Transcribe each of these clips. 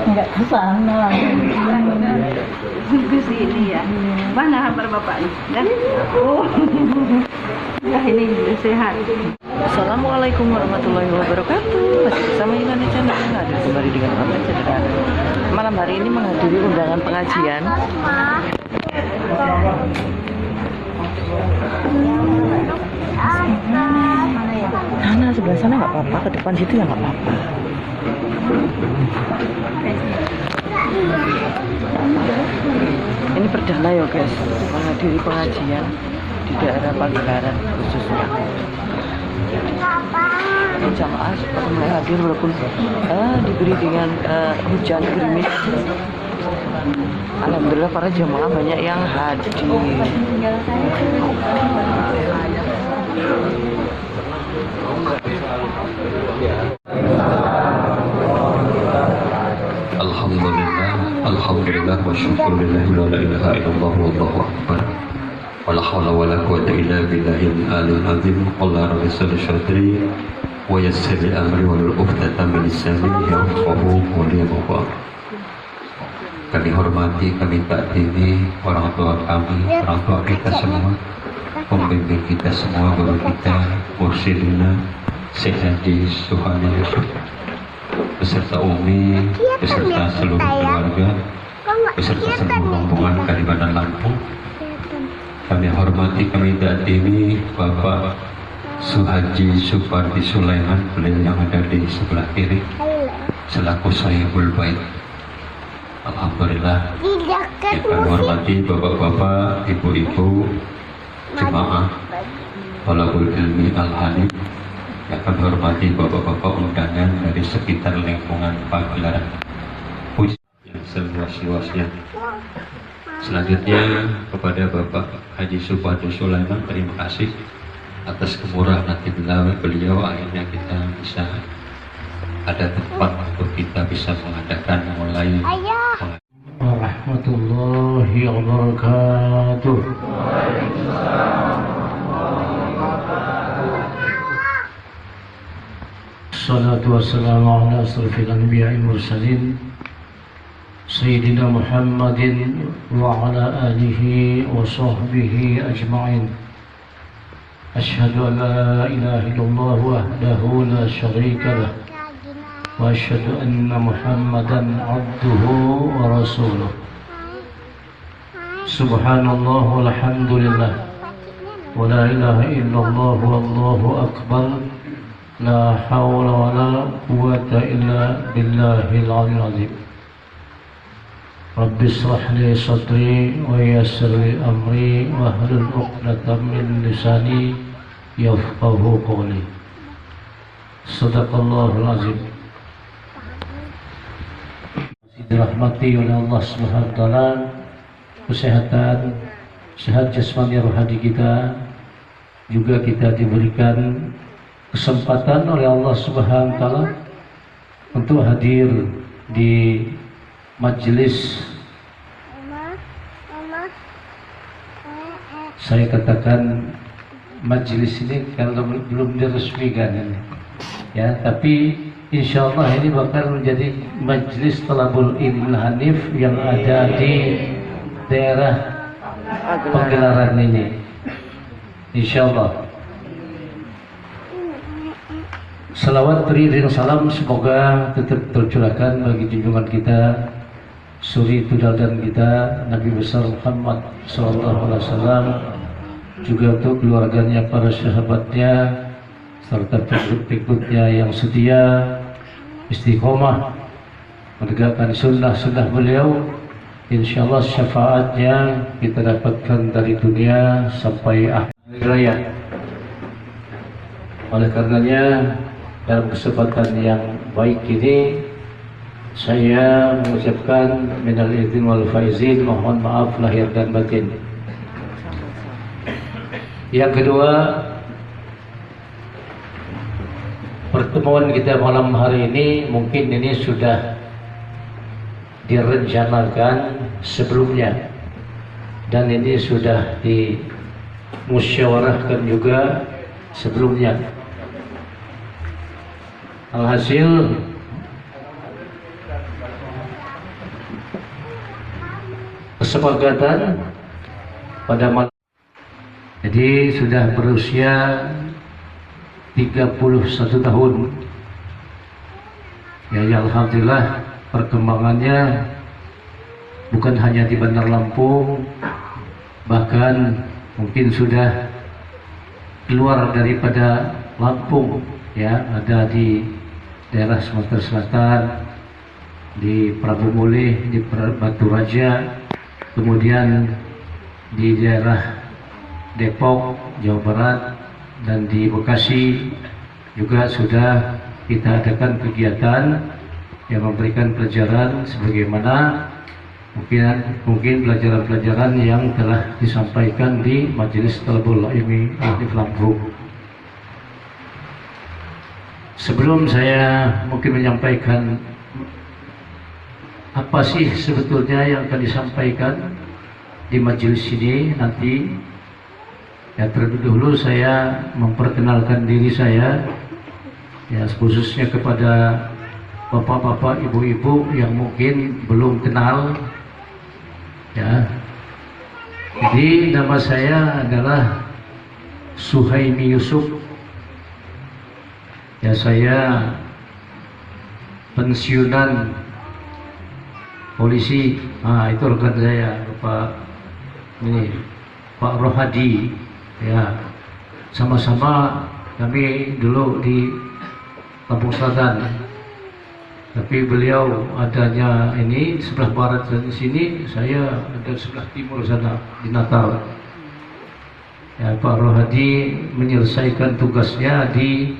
Enggak ke sana. Ke sini ya. Mana kabar bapaknya? Dan oh. Ya ini sehat. Assalamualaikum warahmatullahi wabarakatuh. Masih bersama Ilana Channel yang ada kembali dengan konten sederhana. Malam hari ini menghadiri undangan pengajian. Nah, sebelah sana nggak apa-apa, ke depan situ ya nggak apa-apa. Ini perdana ya guys, menghadiri pengajian di daerah Pagelaran khususnya. Jamaah seperti mulai hadir walaupun diberi dengan hujan gerimis. Alhamdulillah para jamaah banyak yang hadir. Alhamdulillah wa syukurillah wa la ilaha illallah wallahu akbar wa la hawla wa la quwwata illa billahil aliyyil azim. Allah rabbi salli syadri wa yassir li amri wa lul uqdatan min lisani yafqahu qawli. Kami hormati, kami takdimi orang tua kami, orang tua kita semua, pembimbing kita semua, guru kita, mursyidina Syekh Haji Suhani Yusuf, beserta Umi, beserta seluruh keluarga, beserta seluruh rombongan Kalimantan Lampung. Kami hormati, kami takdimi Bapak Suhaji Supardi Sulaiman, beliau yang ada di sebelah kiri selaku Sahibul Bait. Alhamdulillah. Yang kami hormati bapak-bapak, ibu-ibu, jemaah Thalabul Ilmi Al-Hanif. Yang kami hormati bapak-bapak undangan dari sekitar lingkungan Pagelaran yang seluas-luasnya. Selanjutnya kepada Bapak Haji Supardi Sulaiman, terima kasih atas kemurahan hati beliau akhirnya kita bisa ada tempat untuk kita bisa mengadakan mulai warahmatullahi wabarakatuh. Salatu wassalamu ala asrafil anbiya'i mursalin Sayyidina Muhammadin wa ala alihi wa sahbihi ajma'in. Ashhadu an la ilaha illallah wahdahu la syarika lah wa asyhadu anna Muhammadan abduhu wa rasuluh. Subhanallah walhamdulillah wa la ilaha illallah wallahu akbar. La hawla wa la quwwata illa billahil aliyyil azim. Rabbi shrah li sadri wa yassir li amri wahlul 'uqdatam min lisani yafqahu qawli. Shadaqallahul azim. Dirahmati oleh Allah Subhanahu wa taala, kesehatan, sehat jasmani rohani kita, juga kita diberikan kesempatan oleh Allah Subhanahu wa taala untuk hadir di majelis, saya katakan majelis ini kalau belum diresmikan ini ya, tapi insya Allah ini bakal menjadi majelis Thalabul Ilmi Hanif yang ada di daerah Pagelaran ini, insya Allah. Salawat beri dan salam semoga tetap tercurahkan bagi junjungan kita, suri teladan kita, Nabi besar Muhammad SAW, juga untuk keluarganya, para sahabatnya, serta pengikut-pengikutnya yang setia, istiqomah menegakkan sunnah-sunnah beliau. Insya Allah syafaatnya kita dapatkan dari dunia sampai akhir raya. Oleh karenanya dalam kesempatan yang baik ini saya mengucapkan minal aidin wal faizin, mohon maaf lahir dan batin. Yang kedua, pertemuan kita malam hari ini mungkin ini sudah direncanakan sebelumnya dan ini sudah dimusyawarahkan juga sebelumnya. Alhasil kesepakatan pada malam jadi sudah berusia 31 tahun ya, alhamdulillah perkembangannya bukan hanya di Bandar Lampung, bahkan mungkin sudah keluar daripada Lampung ya, ada di daerah Sumatera Selatan, di Prabu Mulih, di Batu Raja, kemudian di daerah Depok, Jawa Barat, dan di Bekasi juga sudah kita adakan kegiatan yang memberikan pelajaran sebagaimana mungkin pelajaran-pelajaran yang telah disampaikan di Majelis Thalabul Ilmi Alif Lampung. Sebelum saya mungkin menyampaikan apa sih sebetulnya yang akan disampaikan di majelis ini nanti, ya terlebih dahulu saya memperkenalkan diri saya ya, khususnya kepada bapak-bapak, ibu-ibu yang mungkin belum kenal ya. Jadi nama saya adalah Suhaimi Yusuf ya, saya pensiunan polisi. Itu rekan saya Pak Rohadi ya, sama-sama kami dulu di Lampung Selatan, tapi beliau adanya ini sebelah barat dan di sini, saya ada sebelah timur sana di Natal ya. Pak Rohadi menyelesaikan tugasnya di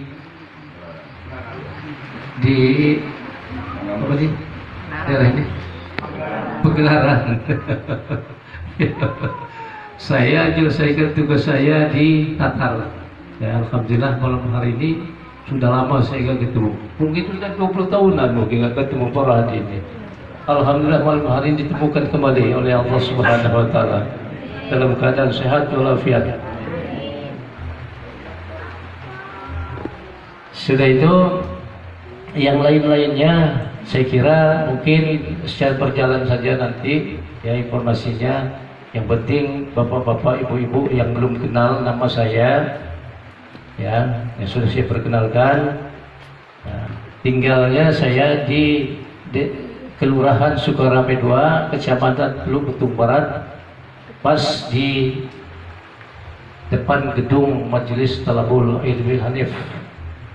apa sih daerah ini, Pegelaran. Saya menyelesaikan tugas saya di Natal ya, alhamdulillah malam hari ini sudah lama saya nggak ketemu, mungkin sudah 20 tahunan mungkin nggak ketemu Pak Rohadi ini. Alhamdulillah malam hari ini ditemukan kembali oleh Allah Subhanahu wa Ta'ala dalam keadaan sehat walafiat. Sudah itu yang lain-lainnya saya kira mungkin secara berjalan saja nanti ya informasinya. Yang penting bapak-bapak, ibu-ibu yang belum kenal nama saya ya, yang sudah saya perkenalkan ya, tinggalnya saya di Kelurahan Sukarame 2, Kecamatan Teluk Betung Barat, pas di depan gedung Majelis Thalabul Ilmi Hanif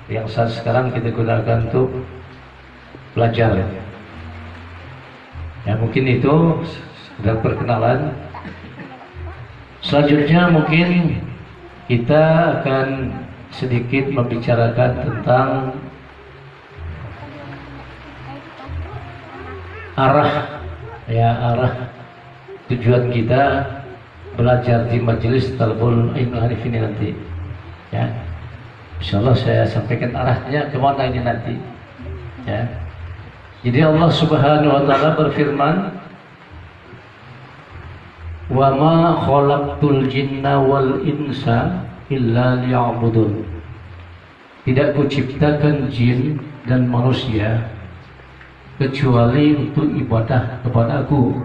yang saat sekarang kita gunakan untuk belajar ya. Mungkin itu sudah perkenalan. Selanjutnya mungkin kita akan sedikit membicarakan tentang arah tujuan kita belajar di Majelis Thalabul Ilmi Hanif ini nanti ya. Insyaallah saya sampaikan arahnya kemana ini nanti ya. Jadi Allah Subhanahu wa Ta'ala berfirman, wa ma khalaqtul jinna wal insa illa liya'budun. Tidak kuciptakan jin dan manusia kecuali untuk ibadah kepada Aku.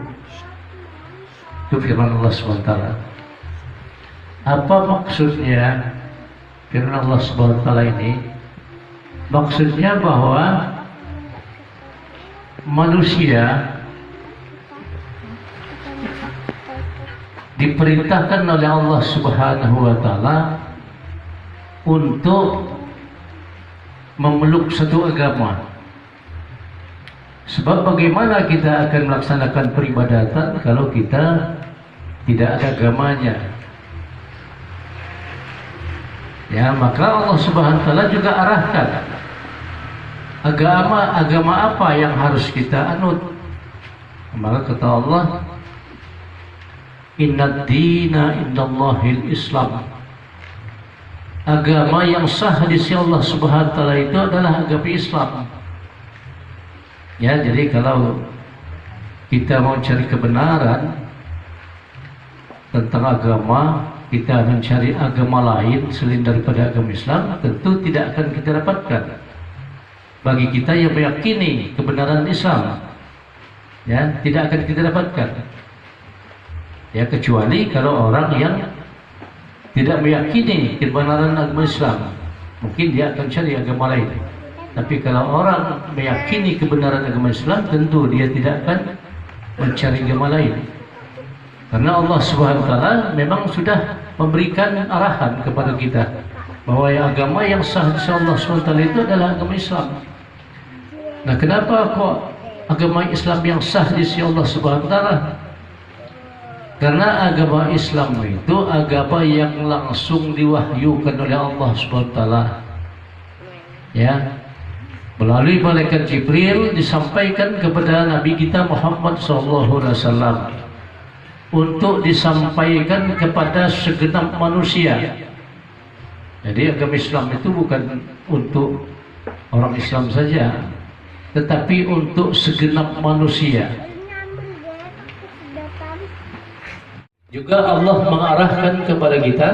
Itu firman Allah SWT. Apa maksudnya firman Allah SWT ini? Maksudnya bahwa manusia diperintahkan oleh Allah Subhanahu wa Ta'ala untuk memeluk satu agama. Sebab bagaimana kita akan melaksanakan peribadatan kalau kita tidak ada agamanya? Ya, maka Allah Subhanahu wa taala juga arahkan agama apa yang harus kita anut. Maka kata Allah, "Innad dina indallahil Islam." Agama yang sah di sisi Allah Subhanahu wa taala itu adalah agama Islam. Ya, jadi kalau kita mau cari kebenaran tentang agama, kita mencari agama lain selain daripada agama Islam, tentu tidak akan kita dapatkan. Bagi kita yang meyakini kebenaran Islam, ya, tidak akan kita dapatkan. Ya, kecuali kalau orang yang tidak meyakini kebenaran agama Islam, mungkin dia akan cari agama lain. Tapi kalau orang meyakini kebenaran agama Islam, tentu dia tidak akan mencari agama lain. Karena Allah Subhanahu wa taala memang sudah memberikan arahan kepada kita bahwa agama yang sah di sisi Allah Subhanahu wa taala itu adalah agama Islam. Nah, kenapa kok agama Islam yang sah di sisi Allah Subhanahu wa taala? Karena agama Islam itu agama yang langsung diwahyukan oleh Allah Subhanahu wa taala. Ya. Melalui malaikat Jibril disampaikan kepada Nabi kita Muhammad SAW untuk disampaikan kepada segenap manusia. Jadi agama Islam itu bukan untuk orang Islam saja, tetapi untuk segenap manusia. Juga Allah mengarahkan kepada kita,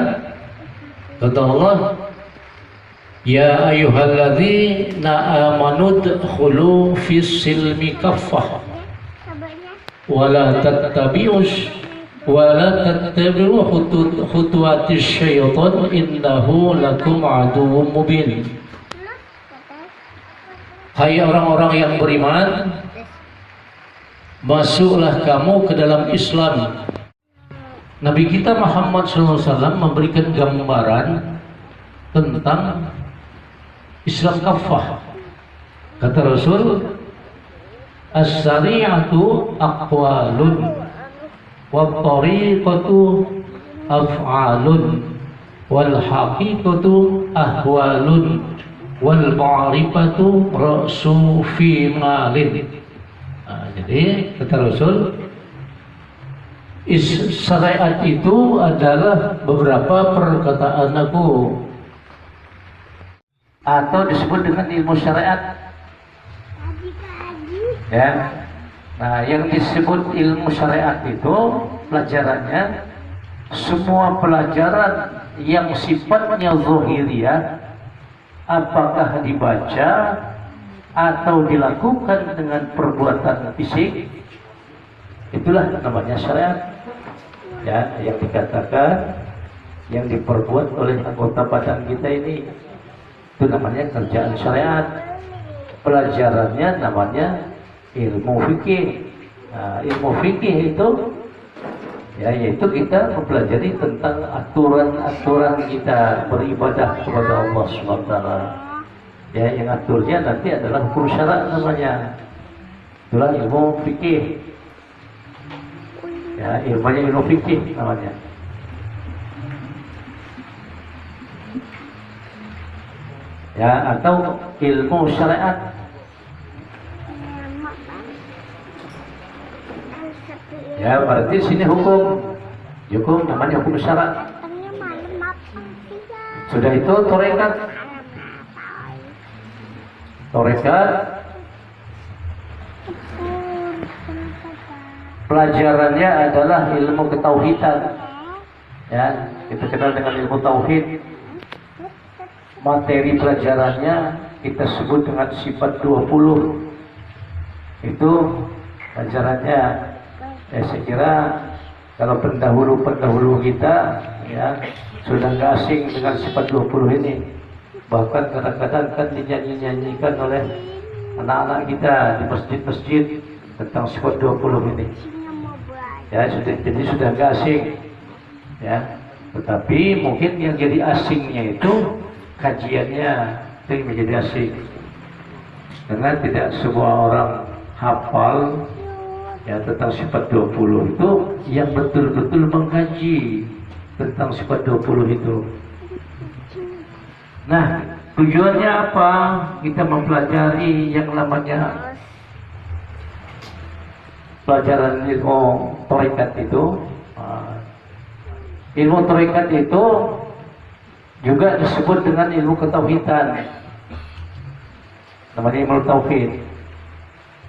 kata Allah, "Ya ayyuhalladzina amanu dkhulu fis silmi kaffah wa la tattabi'u khutuwatis syaitan innahu lakum aduwwum mubin." Hai orang-orang yang beriman, masuklah kamu ke dalam Islam. Nabi kita Muhammad SAW memberikan gambaran tentang Islam kafah. Kata Rasul, "As-syari'atu aqwalun wa tariqatu af'alun wal haqiqatu ahwalun wal ma'rifatu ra'su fi malin." Jadi kata Rasul, syariat itu adalah beberapa perkataan aku, atau disebut dengan ilmu syariat. Ya. Nah, yang disebut ilmu syariat itu pelajarannya semua pelajaran yang sifatnya zahiriyah, apakah dibaca atau dilakukan dengan perbuatan fisik, itulah namanya syariat. Ya, yang dikatakan yang diperbuat oleh anggota badan kita ini, itu namanya kerjaan syariat. Pelajarannya namanya ilmu fikih. Nah, ilmu fikih itu ya, yaitu kita mempelajari tentang aturan-aturan kita beribadah kepada Allah SWT. Ya, yang aturnya nanti adalah hukum syarak namanya. Itulah ilmu fikih. Ya, ilmunya ilmu fikih namanya. Ya, atau ilmu syariat. Ya, berarti sini hukum namanya hukum syarat. Sudah itu torekat pelajarannya adalah ilmu ketauhidan. Ya, kita kenal dengan ilmu tauhid. Materi pelajarannya kita sebut dengan sifat 20. Itu pelajarannya. Ya, saya kira kalau pendahulu kita ya sudah nggak asing dengan sifat 20 ini. Bahkan kadang-kadang kan dinyanyikan oleh anak-anak kita di masjid-masjid tentang sifat 20 ini. Ya, jadi sudah nggak asing. Ya, tetapi mungkin yang jadi asingnya itu kajiannya yang menjadi asing. Karena tidak semua orang hafal ya tentang sifat 20 itu, yang betul-betul mengkaji tentang sifat 20 itu. Nah, tujuannya apa? Kita mempelajari yang namanya pelajaran ilmu tarekat itu. Ilmu tarekat itu juga disebut dengan ilmu ketauhidan. Namanya ilmu tauhid.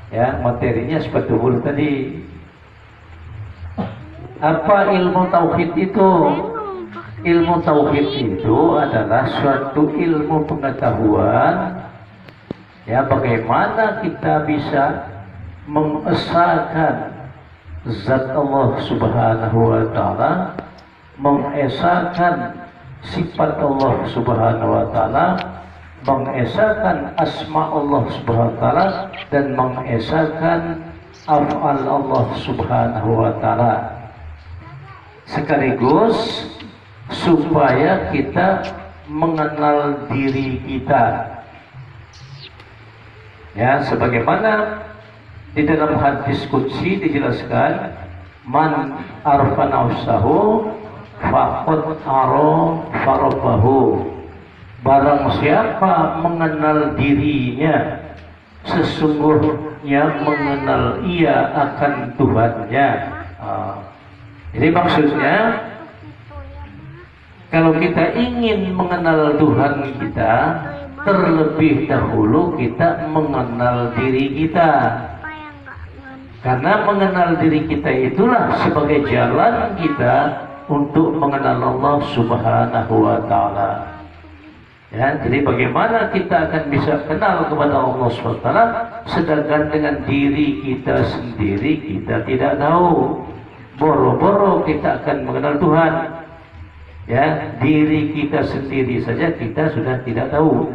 Ya, materinya seperti dulu tadi. Apa ilmu tauhid itu? Ilmu tauhid itu adalah suatu ilmu pengetahuan ya bagaimana kita bisa mengesahkan zat Allah Subhanahu wa taala, mengesahkan sifat Allah Subhanahu wa taala, mengesahkan asma Allah Subhanahu wa taala dan mengesahkan af'al Allah Subhanahu wa taala. Sekaligus supaya kita mengenal diri kita. Ya, sebagaimana di dalam hadis qudsi dijelaskan, man arfa nafsahu faqad arafa rabbahu. Barang siapa mengenal dirinya, sesungguhnya mengenal ia akan Tuhannya. Jadi maksudnya, kalau kita ingin mengenal Tuhan kita, terlebih dahulu kita mengenal diri kita. Karena mengenal diri kita itulah sebagai jalan kita untuk mengenal Allah Subhanahu wa taala. Ya, jadi bagaimana kita akan bisa kenal kepada Allah Subhanahu wa taala sedangkan dengan diri kita sendiri kita tidak tahu. Boro-boro kita akan mengenal Tuhan. Ya, diri kita sendiri saja kita sudah tidak tahu.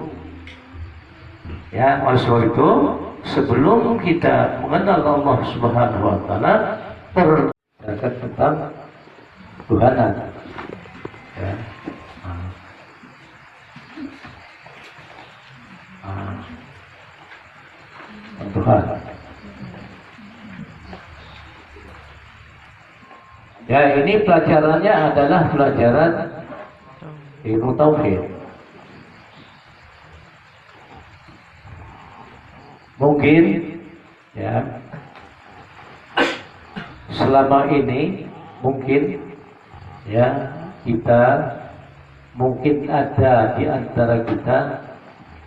Ya, oleh sebab itu sebelum kita mengenal Allah Subhanahu wa taala terdapat tentang Tuhanan. Ya. Tuhan. Ya, ini pelajarannya adalah pelajaran ilmu tauhid. Mungkin ya selama ini mungkin ya kita mungkin ada di antara kita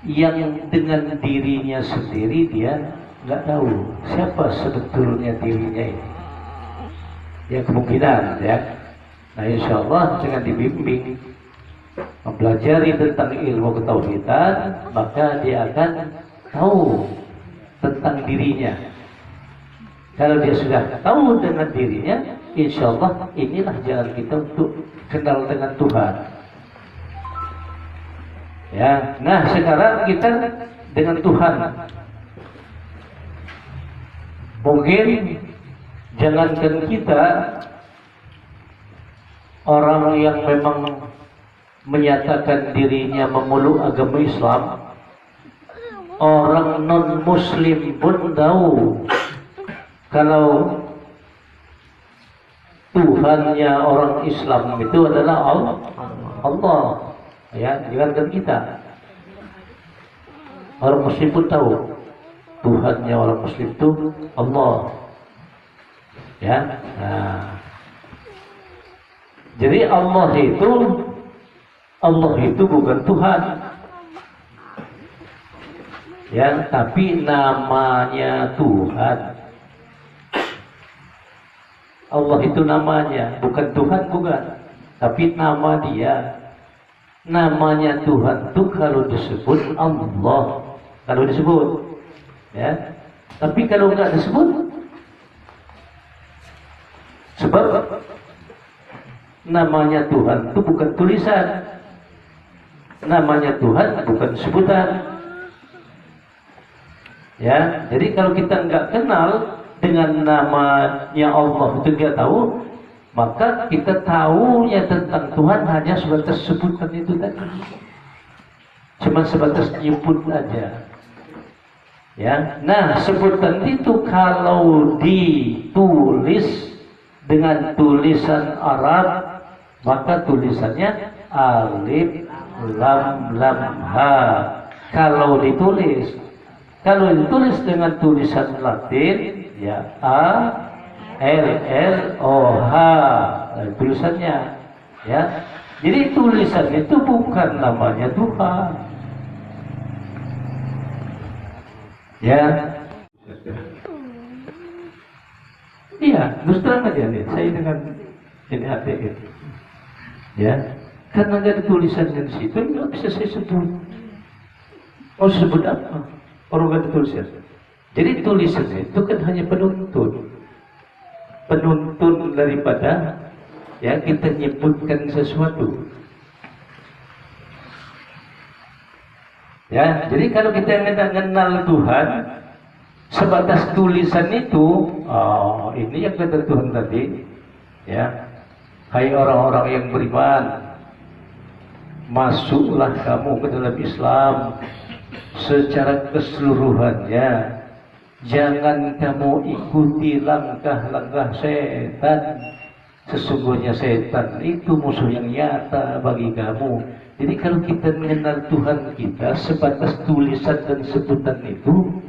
yang dengan dirinya sendiri dia nggak tahu siapa sebetulnya dirinya ini. Ya kemungkinan ya. Nah insya Allah dengan dibimbing mempelajari tentang ilmu ketauhidan, maka dia akan tahu tentang dirinya. Kalau dia sudah tahu dengan dirinya, insya Allah inilah jalan kita untuk kenal dengan Tuhan. Ya, nah sekarang kita dengan Tuhan. Mungkin jangankan kita, orang yang memang menyatakan dirinya memeluk agama Islam, orang non-muslim pun tahu kalau Tuhannya orang Islam itu adalah Allah. Ya, jangankan kita, orang muslim pun tahu Tuhannya orang muslim itu Allah. Ya, nah, jadi Allah itu bukan Tuhan, ya, tapi namanya Tuhan. Allah itu namanya, bukan Tuhan, bukan, tapi nama dia. Namanya Tuhan itu kalau disebut Allah, kalau disebut, ya, tapi kalau nggak disebut. Sebab namanya Tuhan itu bukan tulisan, namanya Tuhan bukan sebutan. Ya, jadi kalau kita nggak kenal dengan namanya Allah itu nggak tahu, maka kita tahunya tentang Tuhan hanya sebatas sebutan itu tadi, cuma sebatas nyebut aja. Ya, nah sebutan itu kalau ditulis dengan tulisan Arab, maka tulisannya alif lam ha. Kalau ditulis dengan tulisan Latin ya A L L O H tulisannya ya. Jadi tulisan itu bukan namanya Tuhan ya. Iya, terus terang aja nih, saya dengan ini hati itu ya, karena nggak ada tulisan di situ nggak bisa saya sebut. Mau sebut apa? Orang nggak ada tulisan. Jadi tulisan itu kan hanya penuntun daripada ya kita nyebutkan sesuatu. Ya, jadi kalau kita mengenal Tuhan sebatas tulisan itu, ini yang kata Tuhan tadi, ya, hai orang-orang yang beriman, masuklah kamu ke dalam Islam secara keseluruhannya. Jangan kamu ikuti langkah-langkah setan. Sesungguhnya setan itu musuh yang nyata bagi kamu. Jadi kalau kita mengenal Tuhan kita sebatas tulisan dan sebutan itu,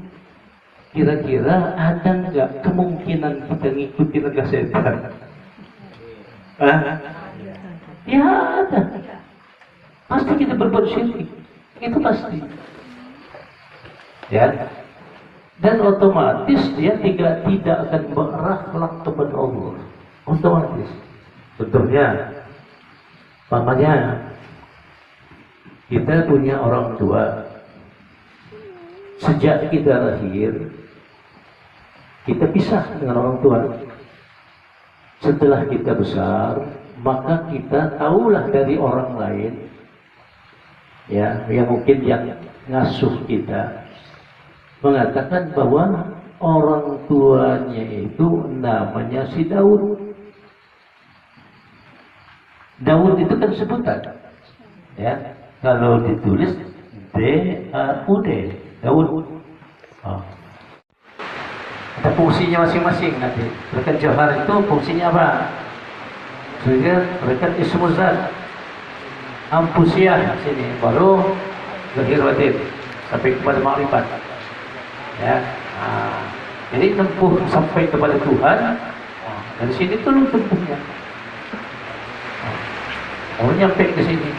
kira-kira ada nggak kemungkinan kita ngikuti langkah setan? Ya ada. Pasti kita berbuat syirik. Itu pasti. Ya. Dan otomatis dia tidak akan berakhlak kepada Allah. Otomatis. Contohnya, pamannya kita punya orang tua. Sejak kita lahir, kita pisah dengan orang tua. Setelah kita besar, maka kita tahulah dari orang lain, ya, yang mungkin yang ngasuh kita, mengatakan bahwa orang tuanya itu namanya si Daud. Daud itu kan sebutan, ya. Kalau ditulis D-A-U-D, Daud. Ada fungsinya masing-masing nanti. Rekan Johar itu fungsinya apa? Rekan Ismuzat, Ampusiah sini, baru Zahir Batin sampai kepada makrifat. Ya, jadi tempuh sampai kepada Tuhan. Dari sini tuh tempuhnya. Nyampe ke sini.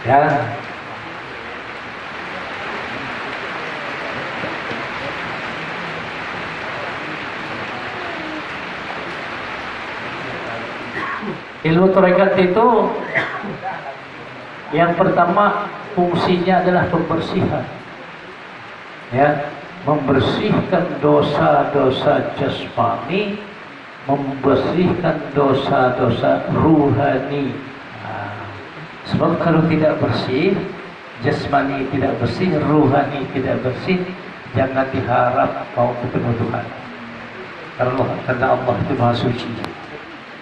Ya. Ilmu tarekat itu yang pertama fungsinya adalah pembersihan. Ya, membersihkan dosa-dosa jasmani, membersihkan dosa-dosa ruhani. Sebab kalau tidak bersih, jasmani tidak bersih, ruhani tidak bersih, jangan diharap mau ketemu Tuhan. Karena Allah itu Maha Suci.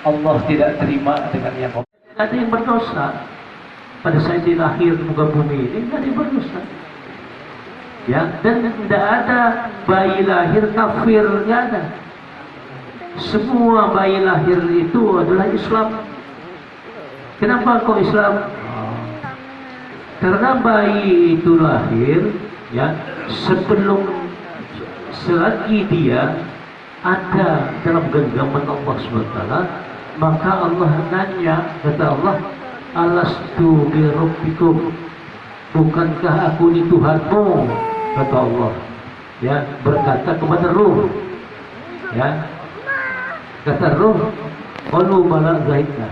Allah tidak terima dengan yang ada yang berdosa. Pada saat dilahir di muka bumi ini tidak ada yang berdosa. Ya, dan tidak ada bayi lahir kafir, tidak ada. Semua bayi lahir itu adalah Islam. Kenapa kok Islam? Karena bayi itu lahir, ya, selagi dia ada dalam genggaman Allah SWT, maka Allah nanya, kata Allah, alastu bi rabbikum, bukankah aku ini Tuhanmu, kata Allah, ya, berkata kepada ruh, ya, kata ruh, qalu bala zaidna.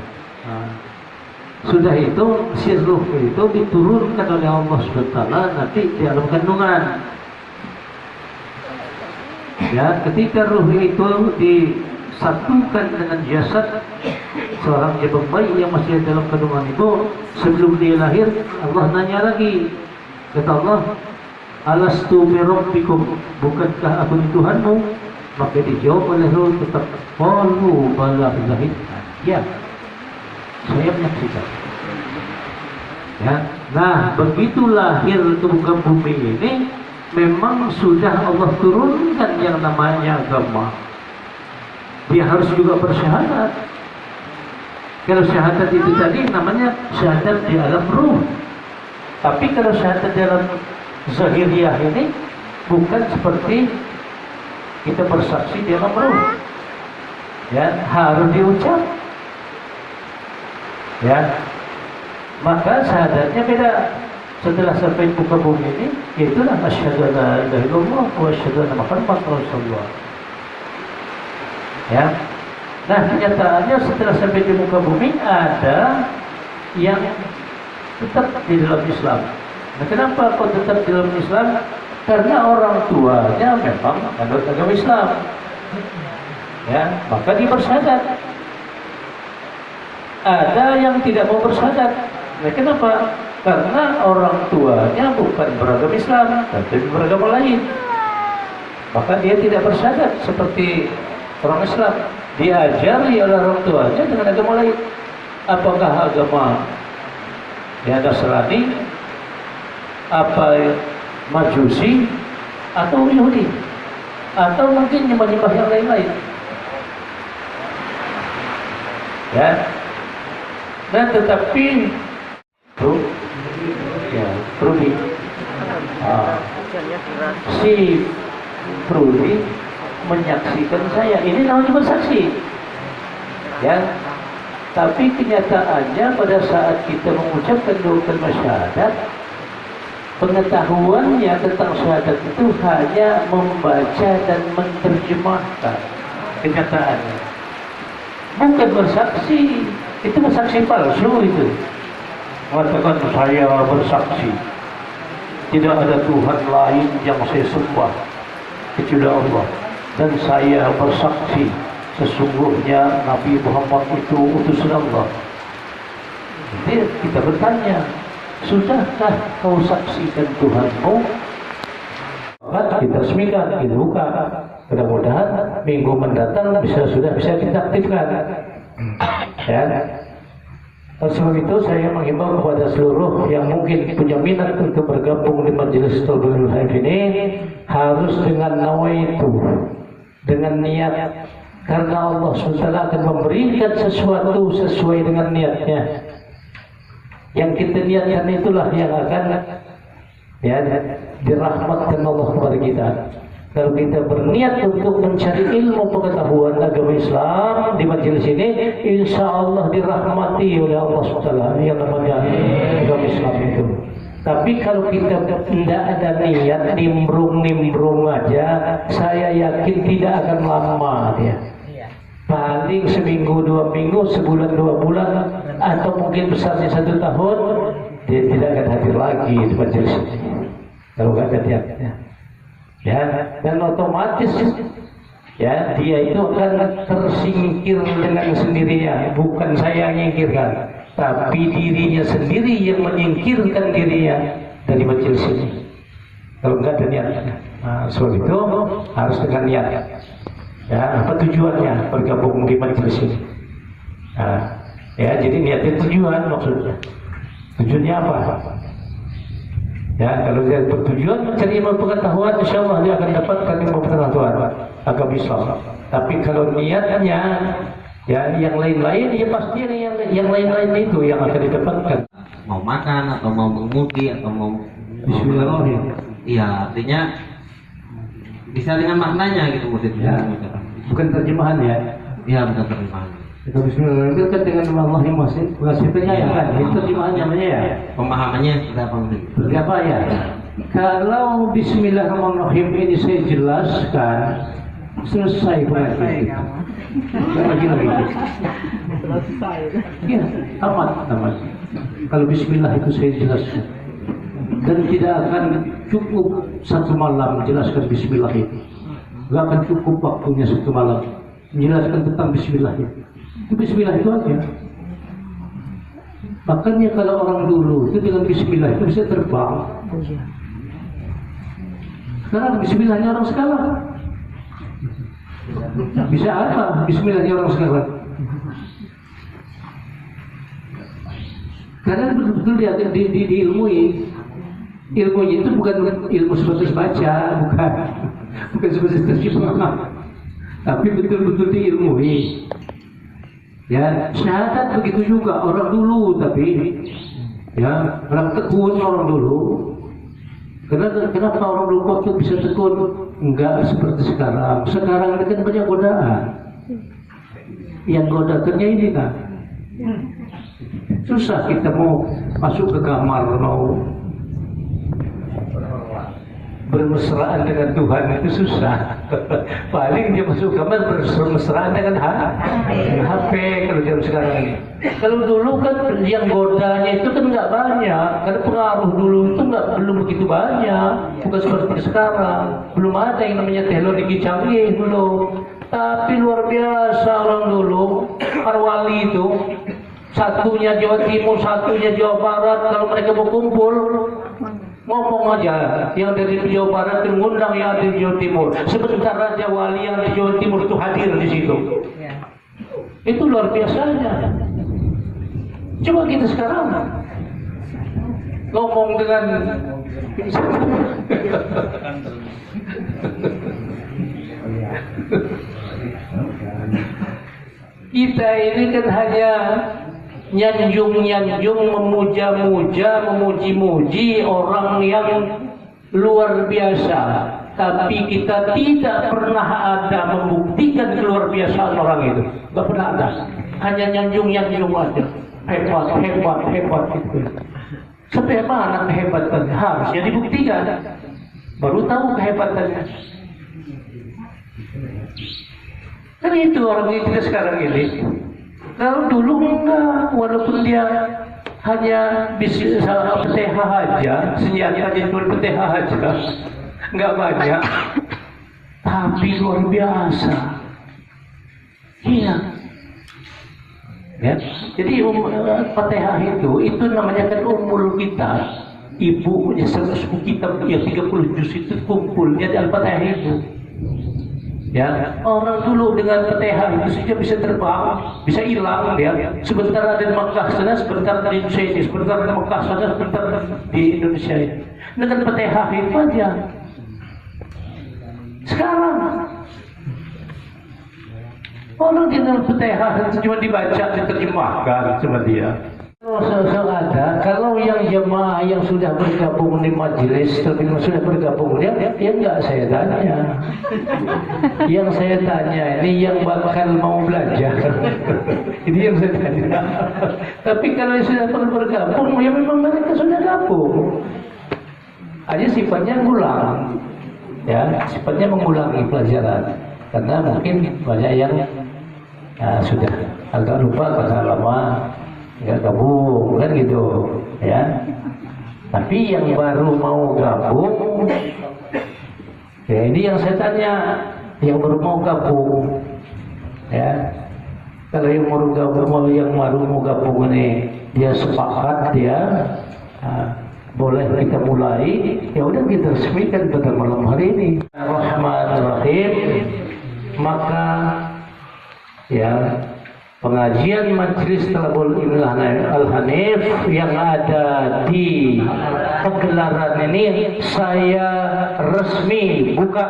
Sudah itu si ruh itu diturunkan oleh Allah SWT nanti di alam kandungan. Ya, ketika ruh itu disatukan dengan jasad seorang jabang bayi yang masih dalam kandungan itu, sebelum dia lahir, Allah nanya lagi, kata Allah, alastu bi rabbikum, bukankah aku ini Tuhanmu? Maka dijawab oleh ruh tetap, qalu bala zaidna. Ya, saya menyaksikan. Ya, nah begitu lahir ke muka bumi ini, memang sudah Allah turunkan yang namanya agama. Dia harus juga bersyahadat. Kalau syahadat itu tadi namanya syahadat di alam ruh. Tapi kalau syahadat di alam zahiriyah ini bukan seperti kita bersaksi di alam ruh. Ya, harus diucap. Ya. Maka syahadatnya beda. Setelah sampai muka bumi ini, yaitulah asyhadu an la ilaha illallah wa asyhadu anna Muhammadar Rasulullah. Ya. Nah, kenyataannya setelah sampai di muka bumi ada yang tetap di dalam Islam. Nah, kenapa kok tetap di dalam Islam? Karena orang tuanya memang menurut agama Islam. Ya, maka dia bersyahadat. Ada yang tidak mau bersyahadat. Nah, kenapa? Karena orang tuanya bukan beragama Islam, tapi beragama lain. Maka dia tidak bersyahadat seperti orang Islam. Diajari oleh orang tuanya dengan agama lain. Apakah agama ya Nasrani, apa Majusi, atau Yahudi, atau mungkin menyembah yang lain-lain. Ya. Dan tetapi Prudi si Prudi menyaksikan saya, ini namanya bersaksi, ya. Tapi kenyataannya pada saat kita mengucapkan dua kalimat syahadat, pengetahuannya tentang syahadat itu hanya membaca dan menerjemahkan kenyataannya, bukan bersaksi. Itu bersaksi palsu itu. Mengatakan saya bersaksi tidak ada Tuhan lain yang saya sembah kecuali Allah, dan saya bersaksi sesungguhnya Nabi Muhammad itu utusan Allah. Jadi kita bertanya, sudahkah kau saksikan Tuhanmu? Kita resmikan, kita buka. Mudah-mudahan minggu mendatang sudah bisa kita aktifkan. Ya. Sebab itu saya menghimbau kepada seluruh yang mungkin punya minat untuk bergabung di Majelis Talbiyul Haif ini, harus dengan nawaitu, dengan niat, karena Allah SWT akan memberikan sesuatu sesuai dengan niatnya. Yang kita niatkan itulah yang akan ya dirahmatkan Allah kepada kita. Kalau kita berniat untuk mencari ilmu pengetahuan agama Islam di majelis ini, insya Allah dirahmati oleh Allah SWT yang namanya agama Islam itu. Tapi kalau kita tidak ada niat, nimbrung aja, saya yakin tidak akan lama dia. Paling seminggu, 2 minggu, sebulan, 2 bulan, atau mungkin besarnya 1 tahun, dia tidak akan hadir lagi di majelis ini. Kalau nggak ada niatnya. Ya, dan otomatis ya dia itu akan tersingkir dengan sendirinya. Bukan saya yang menyingkirkan, tapi dirinya sendiri yang menyingkirkan dirinya dari majelis ini. Kalau enggak ada niat. Nah, sebab itu harus dengan niat. Ya, apa tujuannya bergabung di majelis ini? Nah, ya, jadi niatnya tujuan maksudnya. Tujuannya apa? Ya, kalau dia bertujuan mencari ilmu pengetahuan, insya Allah dia akan dapatkan ilmu pengetahuan agama Islam. Tapi kalau niatnya ya yang lain-lain, ya pasti yang lain-lain itu yang akan didapatkan. Mau makan atau mau mengemudi atau mau Bismillahirrahmanirrahim. Iya, artinya bisa dengan maknanya gitu maksudnya. Ya, bukan terjemahan ya. Iya, bukan terjemahan. Itu Bismillahirrahmanirrahim itu kan dengan Allah yang masih penyayang kan. Itu terjemahan namanya ya. Pemahamannya seperti apa mungkin? Seperti apa ya? Kalau Bismillahirrahmanirrahim ini saya jelaskan, selesai berarti. Lagi. Selesai. Ya, tamat. Kalau Bismillah itu saya jelaskan, dan tidak akan cukup 1 malam menjelaskan Bismillah itu. Gak akan cukup waktunya 1 malam menjelaskan tentang Bismillah itu. Itu Bismillah itu aja. Makanya kalau orang dulu itu dengan Bismillah itu bisa terbang. Sekarang Bismillahnya orang sekarang. Bisa apa Bismillahnya orang sekarang? Karena betul-betul diilmui. Ilmunya itu bukan ilmu sebatas baca, bukan sebatas terjemah, tapi betul-betul diilmui. Ya, syahadat begitu juga orang dulu, tapi ya orang tekun orang dulu. Kenapa orang dulu waktu bisa tekun? Enggak seperti sekarang. Sekarang ini kan banyak godaan. Yang godakannya ini kan susah kita mau masuk ke kamar, mau bermesraan dengan Tuhan itu susah. Paling dia masuk kamar bermesraan dengan HP kalau jam sekarang ini. Kalau dulu kan yang godanya itu kan nggak banyak, karena pengaruh dulu itu belum begitu banyak, bukan seperti sekarang. Belum ada yang namanya teknologi canggih dulu. Tapi luar biasa orang dulu, para wali itu. Satunya Jawa Timur, satunya Jawa Barat. Kalau mereka mau kumpul, ngomong aja. Yang dari Jawa Barat itu ngundang yang ada di Jawa Timur. Sebentar Raja Wali yang di Jawa Timur itu hadir di situ. Itu luar biasanya. Coba kita sekarang ngomong dengan kita ini kan hanya nyanjung-nyanjung, memuja-muja, memuji-muji orang yang luar biasa. Tapi kita tidak pernah ada membuktikan keluar biasaan orang itu. Tidak pernah ada. Hanya nyanjung-nyanjung aja. Hebat, hebat, hebat gitu. Sampai mana kehebatannya? Harusnya dibuktikan. Baru tahu kehebatannya. Kan itu orang kita sekarang ini. Kalau dulu enggak, walaupun dia hanya bisa PTH aja, senjatanya cuma PTH aja, enggak banyak, tapi luar biasa. Iya. Ya. Jadi PTH itu namanya kan umul kita, ibunya suku kita yang 30 juz itu kumpulnya di Al-Fatihah itu. Ya, orang dulu dengan PTH itu saja bisa terbang, bisa hilang ya. Sebentar ada di Mekah sana, sebentar di Indonesia ini, sebentar di Mekah sana, sebentar di Indonesia ini. Dengan PTH itu aja. Sekarang orang dengan PTH cuma dibaca, diterjemahkan sama dia. Kalau yang jemaah yang sudah bergabung di majelis, tapi sudah bergabung dia enggak saya tanya. Yang saya tanya ini yang bakal mau belajar. Ini yang saya tanya. Tapi kalau yang sudah bergabung, ya memang mereka sudah gabung. Hanya sifatnya ngulang, ya sifatnya mengulangi pelajaran. Karena mungkin banyak yang sudah agak lupa karena lama nggak gabung kan gitu ya. Tapi yang baru mau gabung ya, ini yang saya tanya, yang baru mau gabung ya, kalau yang baru mau gabung ini dia sepakat dia boleh kita mulai, ya udah kita resmikan pada malam hari ini. Rahmanirrahim. Maka ya pengajian Majelis Thalabul Ilmi Al-Hanif yang ada di pegelaran ini saya resmi buka.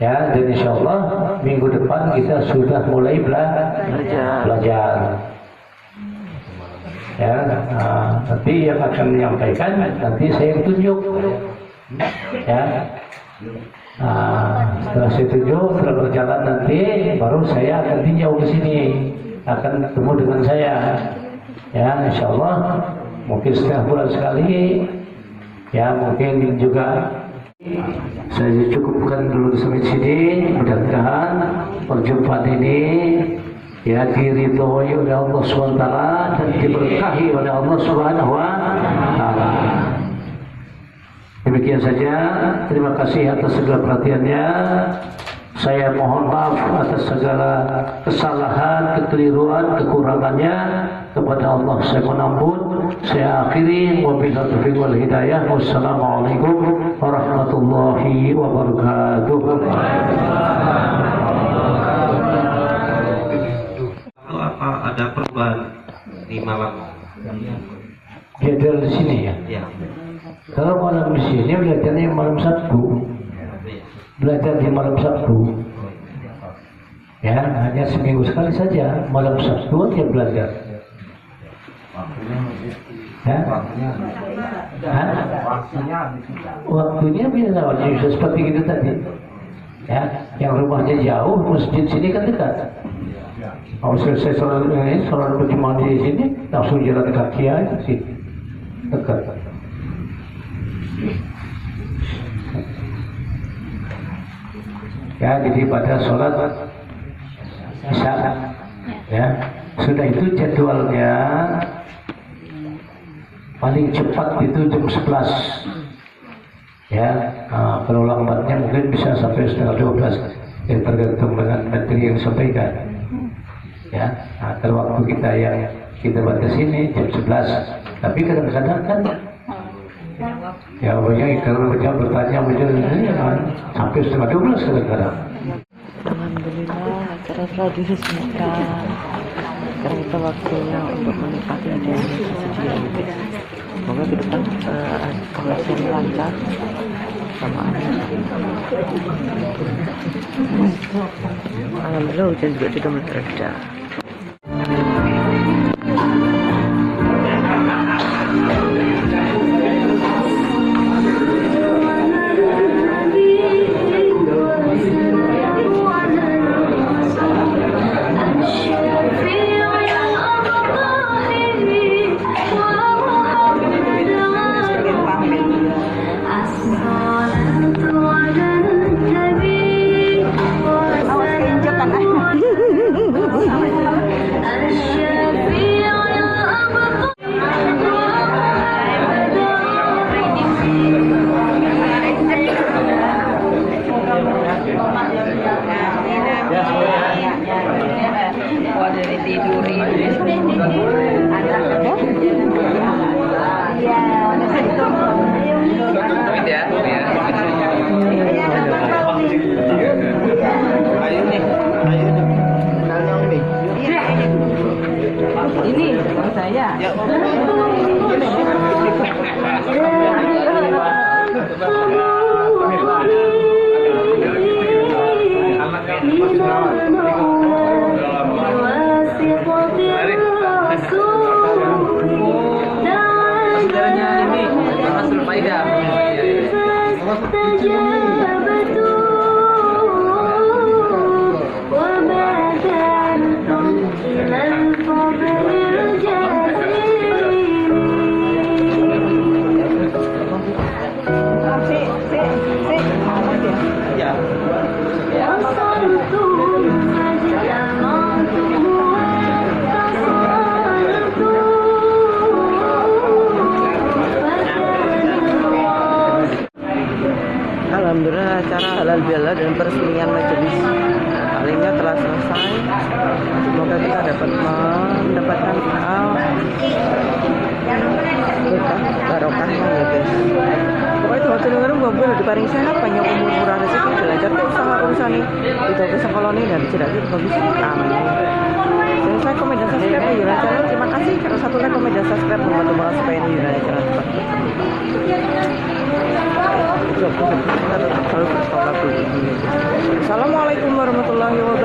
Ya, dan insya Allah minggu depan kita sudah mulai belajar. Ya, nanti yang akan menyampaikan nanti saya tunjuk. Ya. Setelah saya tunjuk, setelah berjalan nanti baru saya akan tinjau ke sini, akan ketemu dengan saya. Ya, insya Allah mungkin setengah bulan sekali. Ya, mungkin juga saya cukupkan dulu sampai sini. Mudah-mudahan perjumpaan ini ya diridhoi oleh Allah SWT dan diberkahi oleh Allah SWT. Demikian saja, terima kasih atas segala perhatiannya. Saya mohon maaf atas segala kesalahan, kekeliruan, kekurangannya. Kepada Allah saya mohon ampun. Saya akhiri, wabillahi taufiq wal hidayah. Wassalamualaikum warahmatullahi wabarakatuh. Apa ada perubahan di malam? Dia di sini ya. Ya. Kalau malam di sini belajarnya malam Sabtu. Ya, hanya seminggu sekali saja, malam Sabtu aja belajar. Ya? Hah? Waktunya bisa seperti itu tadi. Ya, yang rumahnya jauh, masjid sini kan dekat. Kalau selesai sholat berjemaah di sini, langsung jalan kaki aja sih, dekat. Ya, jadi pada sholat Isya, ya, sudah itu jadwalnya paling cepat itu jam 11. Ya, kalau lambatnya mungkin bisa sampai setengah 12, ya, tergantung dengan materi yang disampaikan. Ya, kalau waktu kita yang kita batas ini jam 11, tapi kadang-kadang kan ya banyak kalau jam bertanya sampai setengah 12 kadang-kadang. Alhamdulillah acara telah diresmikan. Sekarang kita waktunya untuk menikmati hidangan yang tersedia. Semoga ke depan pengajian lancar sama anak. Alhamdulillah hujan juga sudah mulai reda. Ini saya. Alhamdulillah acara halal bihalal dan peresmian majelis taklimnya telah selesai. Semoga kita dapat mendapatkan barokahnya ya guys. Pokoknya itu dengar gue di paling sehat banyak umur murah rezeki belajar ke usaha urusan ini itu ke sekolah ini dan tidak bagus. Amin. Saya komen dan subscribe di Yuna Channel. Terima kasih karena satu like, komen dan subscribe membantu banget supaya Yuna Channel cepat Assalamualaikum warahmatullahi wabarakatuh.